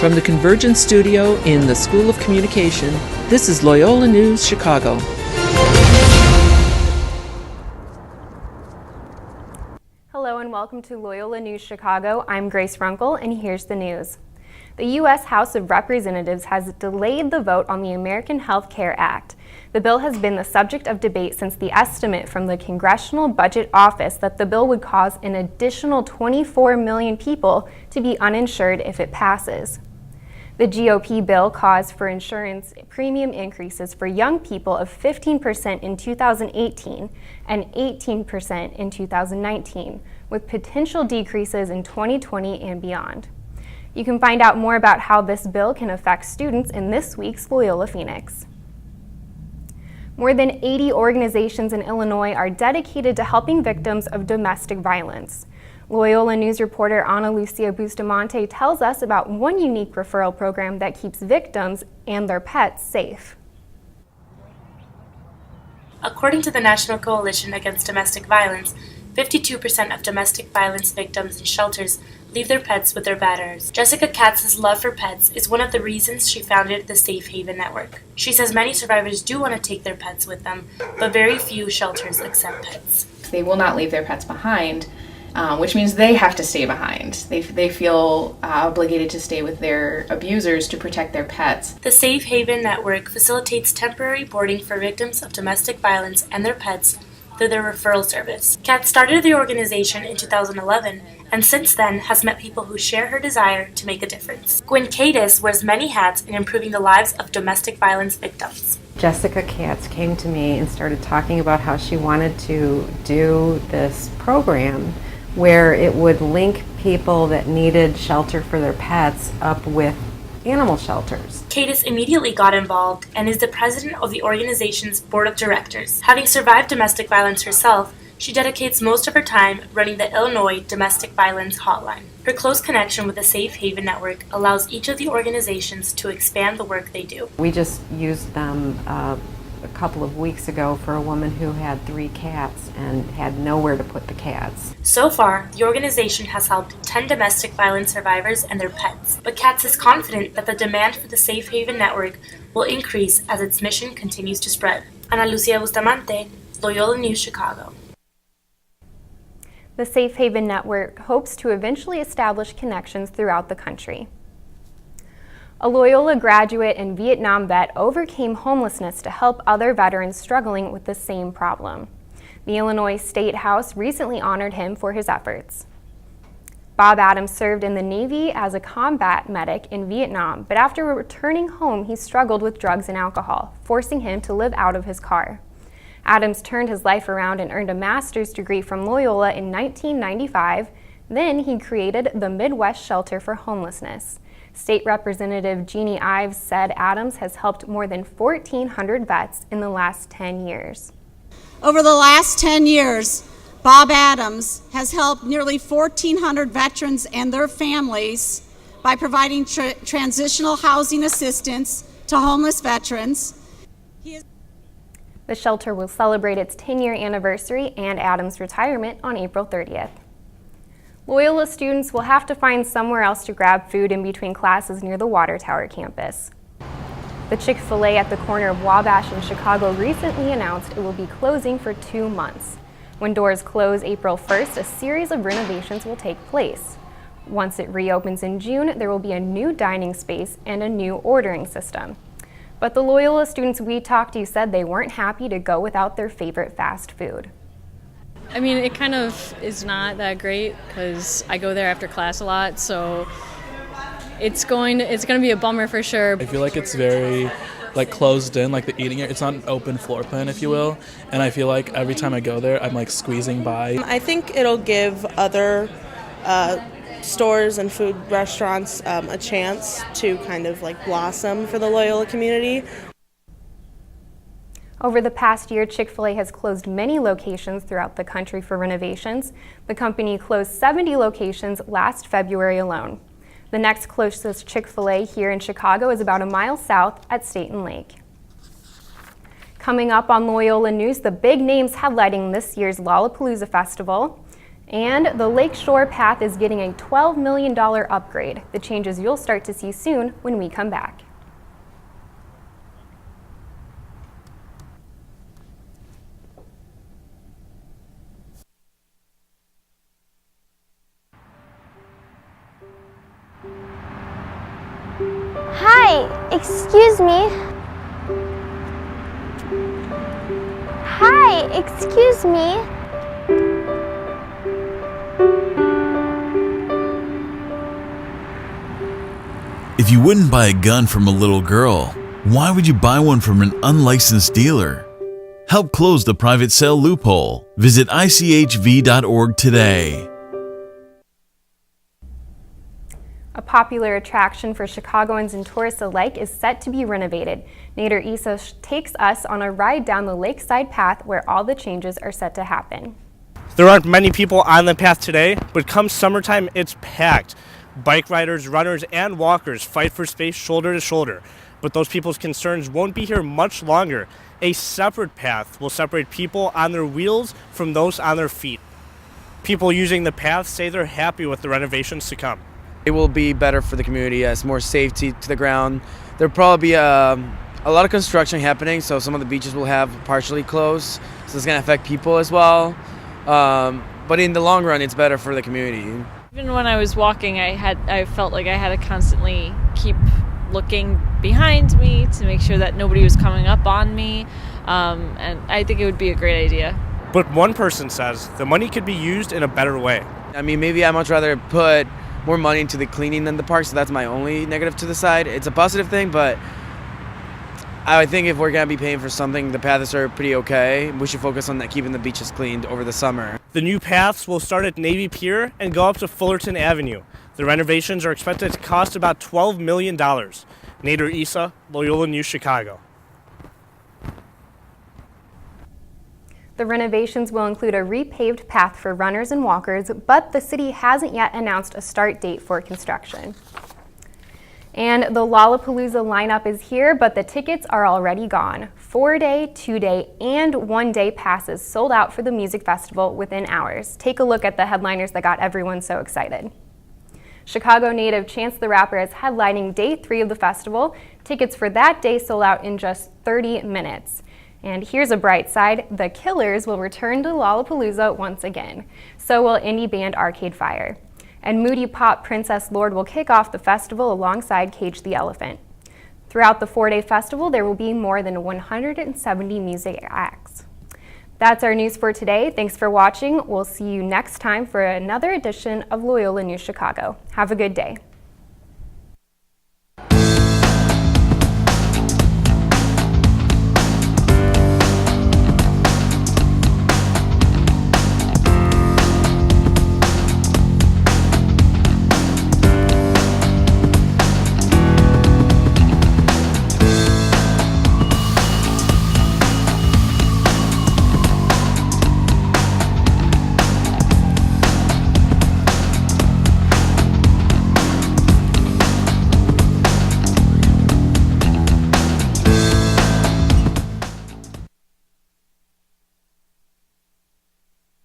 From the Convergence Studio in the School of Communication, this is Loyola News Chicago. Hello and welcome to Loyola News Chicago. I'm Grace Runkle and here's the news. The U.S. House of Representatives has delayed the vote on the American Health Care Act. The bill has been the subject of debate since the estimate from the Congressional Budget Office that the bill would cause an additional 24 million people to be uninsured if it passes. The GOP bill calls for insurance premium increases for young people of 15% in 2018 and 18% in 2019, with potential decreases in 2020 and beyond. You can find out more about how this bill can affect students in this week's Loyola Phoenix. More than 80 organizations in Illinois are dedicated to helping victims of domestic violence. Loyola News reporter Ana Lucia Bustamante tells us about one unique referral program that keeps victims and their pets safe. According to the National Coalition Against Domestic Violence, 52% of domestic violence victims in shelters leave their pets with their batterers. Jessica Katz's love for pets is one of the reasons she founded the Safe Haven Network. She says many survivors do want to take their pets with them, but very few shelters accept pets. They will not leave their pets behind, which means they have to stay behind. They feel obligated to stay with their abusers to protect their pets. The Safe Haven Network facilitates temporary boarding for victims of domestic violence and their pets through their referral service. Kat started the organization in 2011 and since then has met people who share her desire to make a difference. Gwen Cadis wears many hats in improving the lives of domestic violence victims. Jessica Katz came to me and started talking about how she wanted to do this program where it would link people that needed shelter for their pets up with animal shelters. Cadis immediately got involved and is the president of the organization's board of directors. Having survived domestic violence herself, she dedicates most of her time running the Illinois Domestic Violence Hotline. Her close connection with the Safe Haven Network allows each of the organizations to expand the work they do. We just used them a couple of weeks ago for a woman who had 3 cats and had nowhere to put the cats. So far, the organization has helped 10 domestic violence survivors and their pets, but Katz is confident that the demand for the Safe Haven Network will increase as its mission continues to spread. Ana Lucia Bustamante, Loyola News Chicago. The Safe Haven Network hopes to eventually establish connections throughout the country. A Loyola graduate and Vietnam vet overcame homelessness to help other veterans struggling with the same problem. The Illinois State House recently honored him for his efforts. Bob Adams served in the Navy as a combat medic in Vietnam, but after returning home, he struggled with drugs and alcohol, forcing him to live out of his car. Adams turned his life around and earned a master's degree from Loyola in 1995. Then he created the Midwest Shelter for Homelessness. State Representative Jeannie Ives said Adams has helped more than 1,400 vets in the last 10 years. Over the last 10 years, Bob Adams has helped nearly 1,400 veterans and their families by providing transitional housing assistance to homeless veterans. The shelter will celebrate its 10-year anniversary and Adams' retirement on April 30th. Loyola students will have to find somewhere else to grab food in between classes near the Water Tower campus. The Chick-fil-A at the corner of Wabash and Chicago recently announced it will be closing for 2 months. When doors close April 1st, a series of renovations will take place. Once it reopens in June, there will be a new dining space and a new ordering system. But the Loyola students we talked to said they weren't happy to go without their favorite fast food. I mean, it kind of is not that great because I go there after class a lot, so it's going to be a bummer for sure. I feel like it's very closed in, like the eating area. It's not an open floor plan, if you will, and I feel like every time I go there, I'm squeezing by. I think it'll give other stores and food restaurants a chance to kind of blossom for the Loyola community. Over the past year, Chick-fil-A has closed many locations throughout the country for renovations. The company closed 70 locations last February alone. The next closest Chick-fil-A here in Chicago is about a mile south at State and Lake. Coming up on Loyola News, the big names highlighting this year's Lollapalooza Festival. And the Lakeshore Path is getting a $12 million upgrade. The changes you'll start to see soon when we come back. Hi, excuse me. Hi, excuse me. If you wouldn't buy a gun from a little girl, why would you buy one from an unlicensed dealer? Help close the private sale loophole. Visit ICHV.org today. A popular attraction for Chicagoans and tourists alike is set to be renovated. Nader Issa takes us on a ride down the lakeside path where all the changes are set to happen. There aren't many people on the path today, but come summertime, it's packed. Bike riders, runners, and walkers fight for space shoulder to shoulder, but those people's concerns won't be here much longer. A separate path will separate people on their wheels from those on their feet. People using the path say they're happy with the renovations to come. It will be better for the community, yes, more safety to the ground. There'll probably be a lot of construction happening, so some of the beaches will have partially closed, so it's going to affect people as well. But in the long run, it's better for the community. Even when I was walking, I felt like I had to constantly keep looking behind me to make sure that nobody was coming up on me, and I think it would be a great idea. But one person says the money could be used in a better way. I mean, maybe I'd much rather put more money into the cleaning than the park, so that's my only negative to the side. It's a positive thing, but I think if we're going to be paying for something, the paths are pretty okay. We should focus on keeping the beaches cleaned over the summer. The new paths will start at Navy Pier and go up to Fullerton Avenue. The renovations are expected to cost about $12 million. Nader Issa, Loyola News, Chicago. The renovations will include a repaved path for runners and walkers, but the city hasn't yet announced a start date for construction. And the Lollapalooza lineup is here, but the tickets are already gone. 4-day, 2-day, and 1-day passes sold out for the music festival within hours. Take a look at the headliners that got everyone so excited. Chicago native Chance the Rapper is headlining day 3 of the festival. Tickets for that day sold out in just 30 minutes. And here's a bright side, the Killers will return to Lollapalooza once again. So will indie band Arcade Fire. And moody pop Princess Lord will kick off the festival alongside Cage the Elephant. Throughout the 4-day festival, there will be more than 170 music acts. That's our news for today. Thanks for watching. We'll see you next time for another edition of Loyola News Chicago. Have a good day.